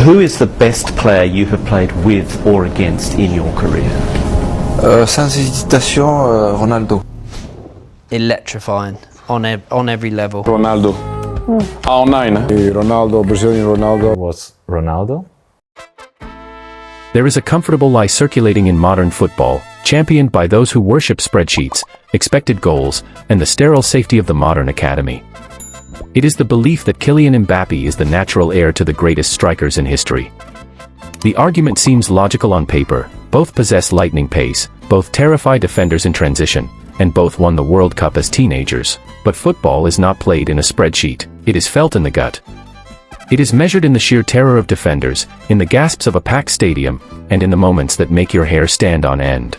Who is the best player you have played with or against in your career? Sans hésitation, Ronaldo. Electrifying on every level. Ronaldo. R9. Ronaldo, Brazilian Ronaldo. Was Ronaldo? There is a comfortable lie circulating in modern football, championed by those who worship spreadsheets, expected goals, and the sterile safety of the modern academy. It is the belief that Kylian Mbappé is the natural heir to the greatest strikers in history. The argument seems logical on paper. Both possess lightning pace, both terrify defenders in transition, and both won the World Cup as teenagers. But football is not played in a spreadsheet, it is felt in the gut. It is measured in the sheer terror of defenders, in the gasps of a packed stadium, and in the moments that make your hair stand on end.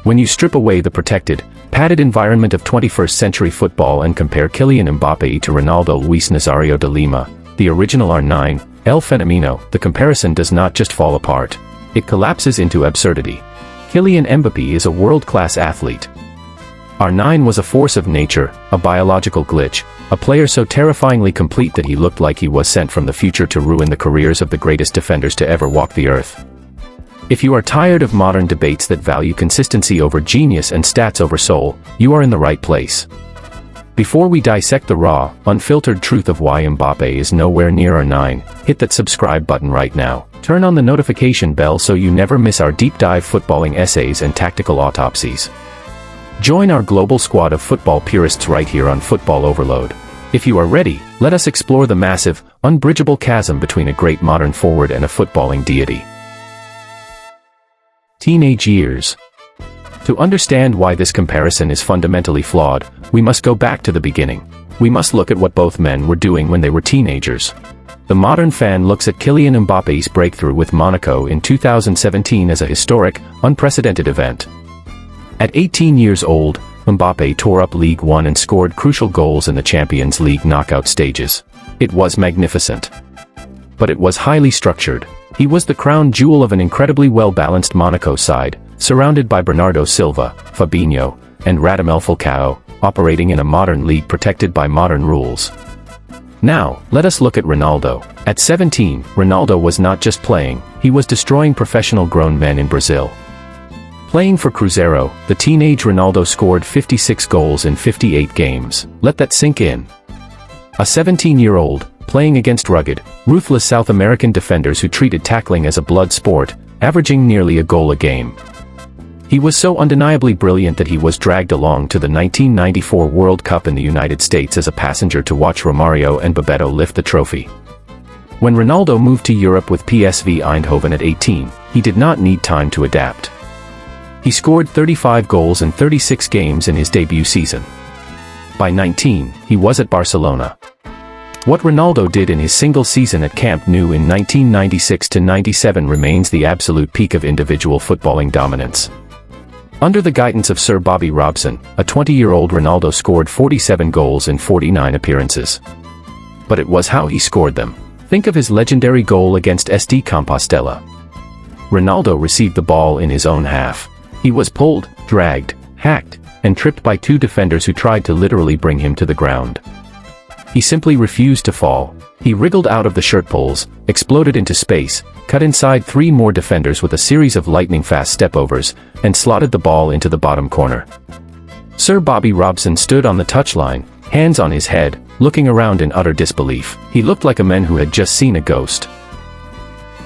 When you strip away the protected, padded environment of 21st century football and compare Kylian Mbappé to Ronaldo Nazário de Lima, the original R9, El Fenômeno, the comparison does not just fall apart. It collapses into absurdity. Kylian Mbappé is a world-class athlete. R9 was a force of nature, a biological glitch, a player so terrifyingly complete that he looked like he was sent from the future to ruin the careers of the greatest defenders to ever walk the earth. If you are tired of modern debates that value consistency over genius and stats over soul, you are in the right place. Before we dissect the raw, unfiltered truth of why Mbappé is nowhere near R9, hit that subscribe button right now. Turn on the notification bell so you never miss our deep dive footballing essays and tactical autopsies. Join our global squad of football purists right here on Football Overload. If you are ready, let us explore the massive, unbridgeable chasm between a great modern forward and a footballing deity. Teenage years. To understand why this comparison is fundamentally flawed, we must go back to the beginning. We must look at what both men were doing when they were teenagers. The modern fan looks at Kylian Mbappe's breakthrough with Monaco in 2017 as a historic, unprecedented event. At 18 years old, Mbappé tore up League One and scored crucial goals in the Champions League knockout stages. It was magnificent. But it was highly structured. He was the crown jewel of an incredibly well-balanced Monaco side, surrounded by Bernardo Silva, Fabinho, and Radamel Falcao, operating in a modern league protected by modern rules. Now, let us look at Ronaldo. At 17, Ronaldo was not just playing, he was destroying professional grown men in Brazil. Playing for Cruzeiro, the teenage Ronaldo scored 56 goals in 58 games. Let that sink in. A 17-year-old, playing against rugged, ruthless South American defenders who treated tackling as a blood sport, averaging nearly a goal a game. He was so undeniably brilliant that he was dragged along to the 1994 World Cup in the United States as a passenger to watch Romario and Bebeto lift the trophy. When Ronaldo moved to Europe with PSV Eindhoven at 18, he did not need time to adapt. He scored 35 goals in 36 games in his debut season. By 19, he was at Barcelona. What Ronaldo did in his single season at Camp Nou in 1996-97 remains the absolute peak of individual footballing dominance. Under the guidance of Sir Bobby Robson, a 20-year-old Ronaldo scored 47 goals in 49 appearances. But it was how he scored them. Think of his legendary goal against SD Compostela. Ronaldo received the ball in his own half. He was pulled, dragged, hacked, and tripped by two defenders who tried to literally bring him to the ground. He simply refused to fall. He wriggled out of the shirt pulls, exploded into space, cut inside three more defenders with a series of lightning-fast stepovers, and slotted the ball into the bottom corner. Sir Bobby Robson stood on the touchline, hands on his head, looking around in utter disbelief. He looked like a man who had just seen a ghost.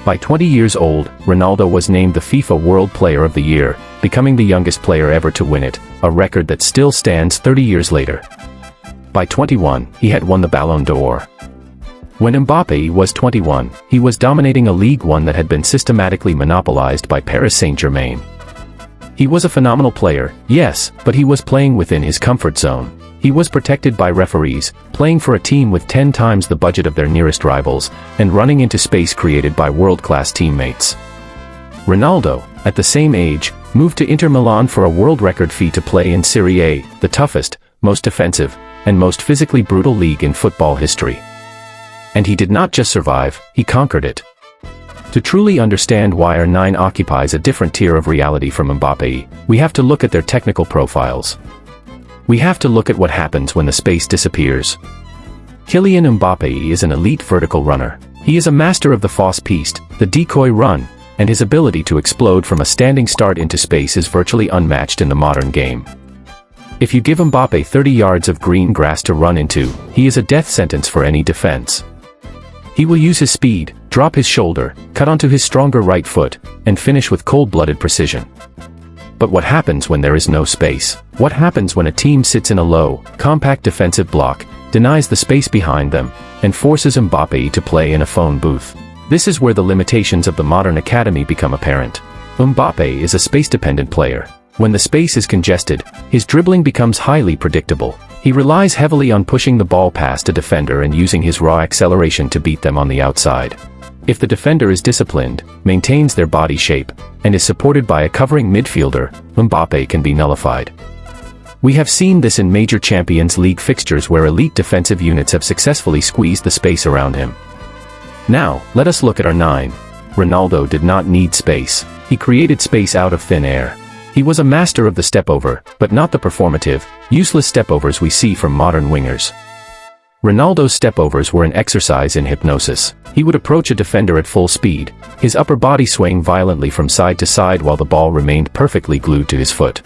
By 20 years old, Ronaldo was named the FIFA World Player of the Year, becoming the youngest player ever to win it, a record that still stands 30 years later. By 21, he had won the Ballon d'Or. When Mbappé was 21, he was dominating a League One that had been systematically monopolized by Paris Saint-Germain. He was a phenomenal player, yes, but he was playing within his comfort zone. He was protected by referees, playing for a team with 10 times the budget of their nearest rivals, and running into space created by world-class teammates. Ronaldo, at the same age, moved to Inter Milan for a world record fee to play in Serie A, the toughest, most defensive, and most physically brutal league in football history. And he did not just survive, he conquered it. To truly understand why R9 occupies a different tier of reality from Mbappé, we have to look at their technical profiles. We have to look at what happens when the space disappears. Kylian Mbappé is an elite vertical runner. He is a master of the fausse piste, the decoy run, and his ability to explode from a standing start into space is virtually unmatched in the modern game. If you give Mbappe 30 yards of green grass to run into, he is a death sentence for any defense. He will use his speed, drop his shoulder, cut onto his stronger right foot, and finish with cold-blooded precision. But what happens when there is no space? What happens when a team sits in a low, compact defensive block, denies the space behind them, and forces Mbappe to play in a phone booth? This is where the limitations of the modern academy become apparent. Mbappe is a space-dependent player. When the space is congested, his dribbling becomes highly predictable. He relies heavily on pushing the ball past a defender and using his raw acceleration to beat them on the outside. If the defender is disciplined, maintains their body shape, and is supported by a covering midfielder, Mbappe can be nullified. We have seen this in major Champions League fixtures where elite defensive units have successfully squeezed the space around him. Now, let us look at R9. Ronaldo did not need space. He created space out of thin air. He was a master of the step-over, but not the performative, useless step-overs we see from modern wingers. Ronaldo's step-overs were an exercise in hypnosis. He would approach a defender at full speed, his upper body swaying violently from side to side while the ball remained perfectly glued to his foot.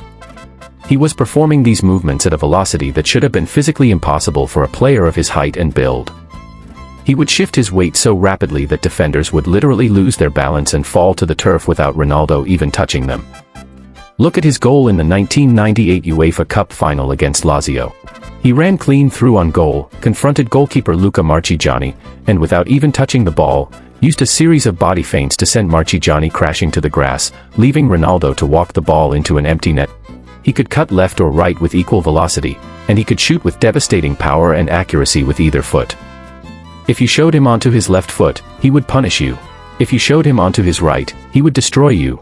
He was performing these movements at a velocity that should have been physically impossible for a player of his height and build. He would shift his weight so rapidly that defenders would literally lose their balance and fall to the turf without Ronaldo even touching them. Look at his goal in the 1998 UEFA Cup final against Lazio. He ran clean through on goal, confronted goalkeeper Luca Marchigiani, and without even touching the ball, used a series of body feints to send Marchigiani crashing to the grass, leaving Ronaldo to walk the ball into an empty net. He could cut left or right with equal velocity, and he could shoot with devastating power and accuracy with either foot. If you showed him onto his left foot, he would punish you. If you showed him onto his right, he would destroy you.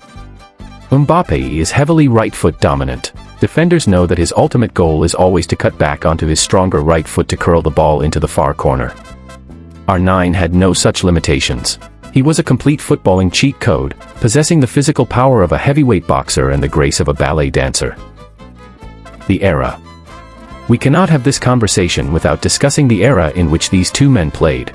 Mbappe is heavily right-foot dominant. Defenders know that his ultimate goal is always to cut back onto his stronger right foot to curl the ball into the far corner. R9 had no such limitations. He was a complete footballing cheat code, possessing the physical power of a heavyweight boxer and the grace of a ballet dancer. The era. We cannot have this conversation without discussing the era in which these two men played.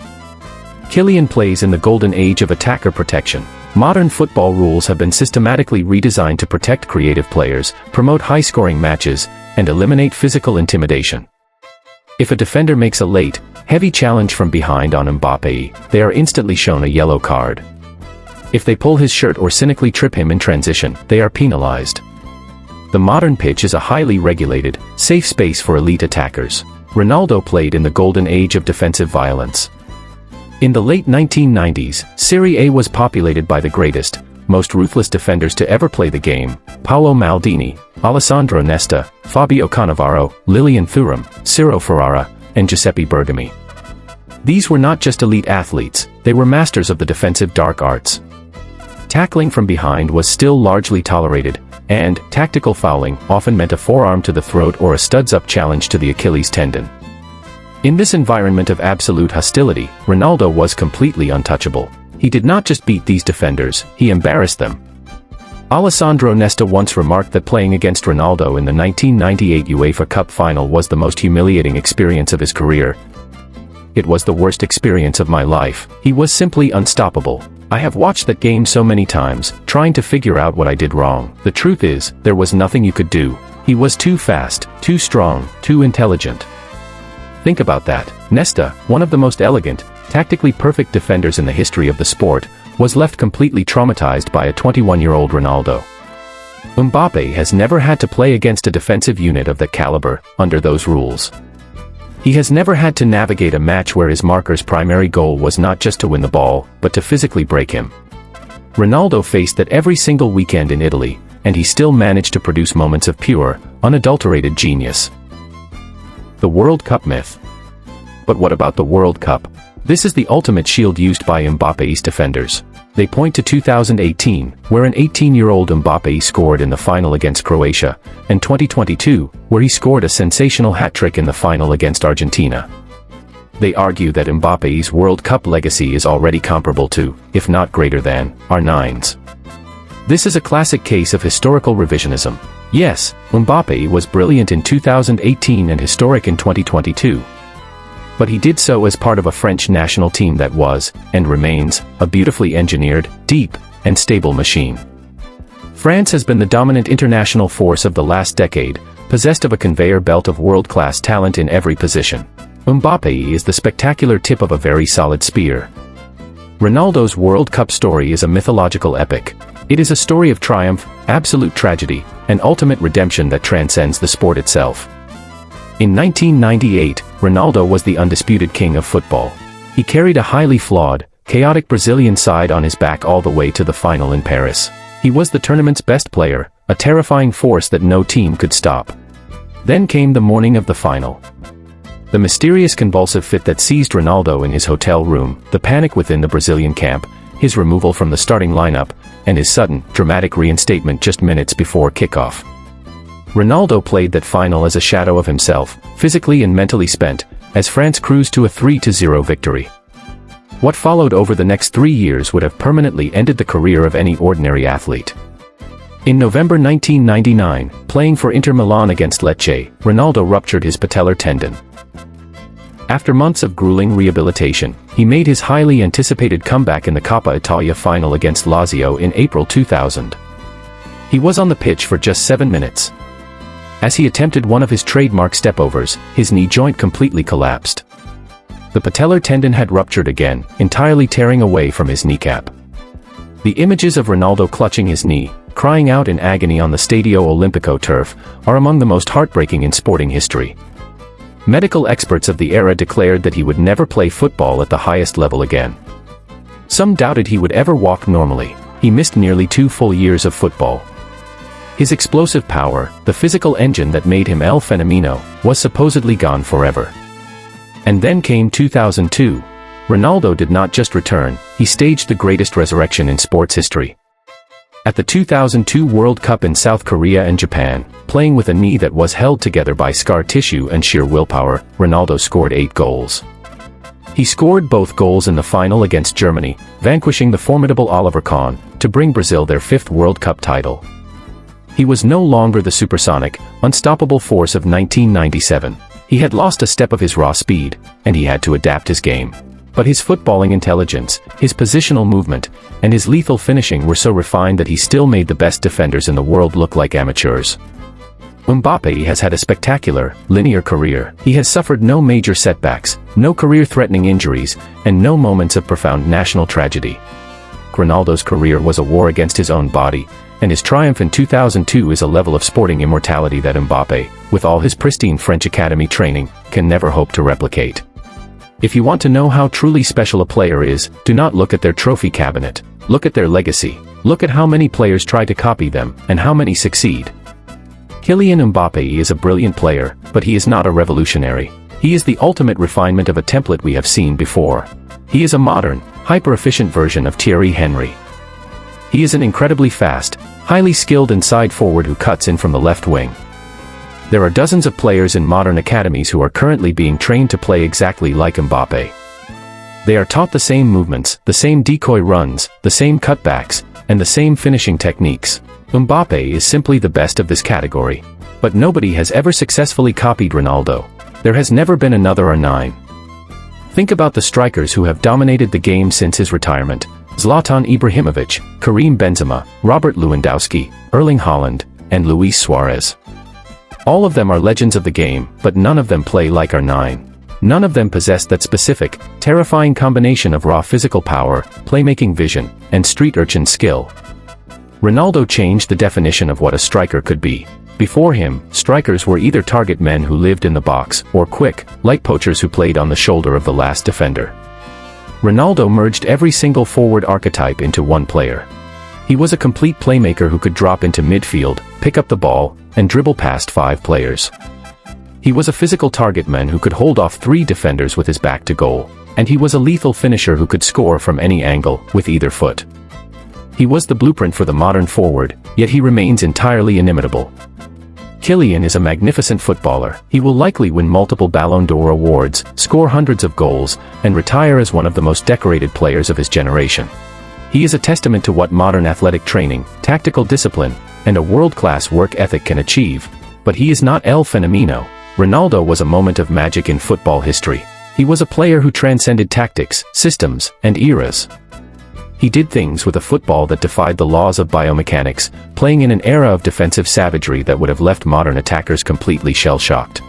Kylian plays in the golden age of attacker protection. Modern football rules have been systematically redesigned to protect creative players, promote high-scoring matches, and eliminate physical intimidation. If a defender makes a late, heavy challenge from behind on Mbappe, they are instantly shown a yellow card. If they pull his shirt or cynically trip him in transition, they are penalized. The modern pitch is a highly regulated, safe space for elite attackers. Ronaldo played in the golden age of defensive violence. In the late 1990s, Serie A was populated by the greatest, most ruthless defenders to ever play the game: Paolo Maldini, Alessandro Nesta, Fabio Cannavaro, Lilian Thuram, Ciro Ferrara, and Giuseppe Bergami. These were not just elite athletes, they were masters of the defensive dark arts. Tackling from behind was still largely tolerated, and tactical fouling often meant a forearm to the throat or a studs-up challenge to the Achilles tendon. In this environment of absolute hostility, Ronaldo was completely untouchable. He did not just beat these defenders, he embarrassed them. Alessandro Nesta once remarked that playing against Ronaldo in the 1998 UEFA Cup final was the most humiliating experience of his career. It was the worst experience of my life. He was simply unstoppable. I have watched that game so many times, trying to figure out what I did wrong. The truth is, there was nothing you could do. He was too fast, too strong, too intelligent. Think about that. Nesta, one of the most elegant, tactically perfect defenders in the history of the sport, was left completely traumatized by a 21-year-old Ronaldo. Mbappe has never had to play against a defensive unit of that caliber, under those rules. He has never had to navigate a match where his marker's primary goal was not just to win the ball, but to physically break him. Ronaldo faced that every single weekend in Italy, and he still managed to produce moments of pure, unadulterated genius. The World Cup myth. But what about the World Cup? This is the ultimate shield used by Mbappe's defenders. They point to 2018, where an 18-year-old Mbappe scored in the final against Croatia, and 2022, where he scored a sensational hat-trick in the final against Argentina. They argue that Mbappe's World Cup legacy is already comparable to, if not greater than, R9's. This is a classic case of historical revisionism. Yes, Mbappe was brilliant in 2018 and historic in 2022. but he did so as part of a French national team that was, and remains, a beautifully engineered, deep, and stable machine. France has been the dominant international force of the last decade, possessed of a conveyor belt of world-class talent in every position. Mbappé is the spectacular tip of a very solid spear. Ronaldo's World Cup story is a mythological epic. It is a story of triumph, absolute tragedy, and ultimate redemption that transcends the sport itself. In 1998, Ronaldo was the undisputed king of football. He carried a highly flawed, chaotic Brazilian side on his back all the way to the final in Paris. He was the tournament's best player, a terrifying force that no team could stop. Then came the morning of the final. The mysterious convulsive fit that seized Ronaldo in his hotel room, the panic within the Brazilian camp, his removal from the starting lineup, and his sudden, dramatic reinstatement just minutes before kickoff. Ronaldo played that final as a shadow of himself, physically and mentally spent, as France cruised to a 3-0 victory. What followed over the next 3 years would have permanently ended the career of any ordinary athlete. In November 1999, playing for Inter Milan against Lecce, Ronaldo ruptured his patellar tendon. After months of grueling rehabilitation, he made his highly anticipated comeback in the Coppa Italia final against Lazio in April 2000. He was on the pitch for just 7 minutes. As he attempted one of his trademark stepovers, his knee joint completely collapsed. The patellar tendon had ruptured again, entirely tearing away from his kneecap. The images of Ronaldo clutching his knee, crying out in agony on the Stadio Olimpico turf, are among the most heartbreaking in sporting history. Medical experts of the era declared that he would never play football at the highest level again. Some doubted he would ever walk normally. He missed nearly 2 full years of football. His explosive power, the physical engine that made him El Fenômeno, was supposedly gone forever. And then came 2002. Ronaldo did not just return, he staged the greatest resurrection in sports history. At the 2002 World Cup in South Korea and Japan, playing with a knee that was held together by scar tissue and sheer willpower, Ronaldo scored 8 goals. He scored both goals in the final against Germany, vanquishing the formidable Oliver Kahn, to bring Brazil their 5th World Cup title. He was no longer the supersonic, unstoppable force of 1997. He had lost a step of his raw speed, and he had to adapt his game. But his footballing intelligence, his positional movement, and his lethal finishing were so refined that he still made the best defenders in the world look like amateurs. Mbappé has had a spectacular, linear career. He has suffered no major setbacks, no career-threatening injuries, and no moments of profound national tragedy. Ronaldo's career was a war against his own body, and his triumph in 2002 is a level of sporting immortality that Mbappé, with all his pristine French academy training, can never hope to replicate. If you want to know how truly special a player is, do not look at their trophy cabinet. Look at their legacy. Look at how many players try to copy them, and how many succeed. Kylian Mbappé is a brilliant player, but he is not a revolutionary. He is the ultimate refinement of a template we have seen before. He is a modern, hyper-efficient version of Thierry Henry. He is an incredibly fast, highly skilled inside forward who cuts in from the left wing. There are dozens of players in modern academies who are currently being trained to play exactly like Mbappé. They are taught the same movements, the same decoy runs, the same cutbacks, and the same finishing techniques. Mbappé is simply the best of this category. But nobody has ever successfully copied Ronaldo. There has never been another R9. Think about the strikers who have dominated the game since his retirement: Zlatan Ibrahimovic, Karim Benzema, Robert Lewandowski, Erling Haaland, and Luis Suarez. All of them are legends of the game, but none of them play like R9. None of them possess that specific, terrifying combination of raw physical power, playmaking vision, and street urchin skill. Ronaldo changed the definition of what a striker could be. Before him, strikers were either target men who lived in the box, or quick, light poachers who played on the shoulder of the last defender. Ronaldo merged every single forward archetype into one player. He was a complete playmaker who could drop into midfield, pick up the ball, and dribble past 5 players. He was a physical target man who could hold off 3 defenders with his back to goal, and he was a lethal finisher who could score from any angle, with either foot. He was the blueprint for the modern forward, yet he remains entirely inimitable. Kylian is a magnificent footballer. He will likely win multiple Ballon d'Or awards, score hundreds of goals, and retire as one of the most decorated players of his generation. He is a testament to what modern athletic training, tactical discipline, and a world-class work ethic can achieve. But he is not El Fenômeno. Ronaldo was a moment of magic in football history. He was a player who transcended tactics, systems, and eras. He did things with a football that defied the laws of biomechanics, playing in an era of defensive savagery that would have left modern attackers completely shell-shocked.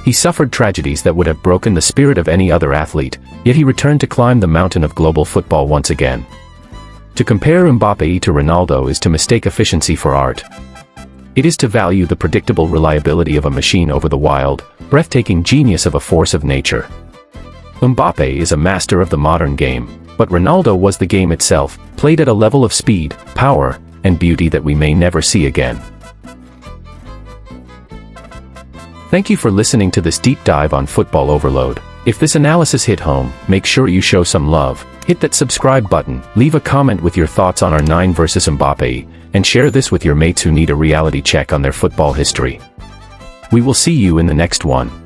He suffered tragedies that would have broken the spirit of any other athlete, yet he returned to climb the mountain of global football once again. To compare Mbappé to Ronaldo is to mistake efficiency for art. It is to value the predictable reliability of a machine over the wild, breathtaking genius of a force of nature. Mbappé is a master of the modern game, but Ronaldo was the game itself, played at a level of speed, power, and beauty that we may never see again. Thank you for listening to this deep dive on Football Overload. If this analysis hit home, make sure you show some love, hit that subscribe button, leave a comment with your thoughts on R9 versus Mbappé, and share this with your mates who need a reality check on their football history. We will see you in the next one.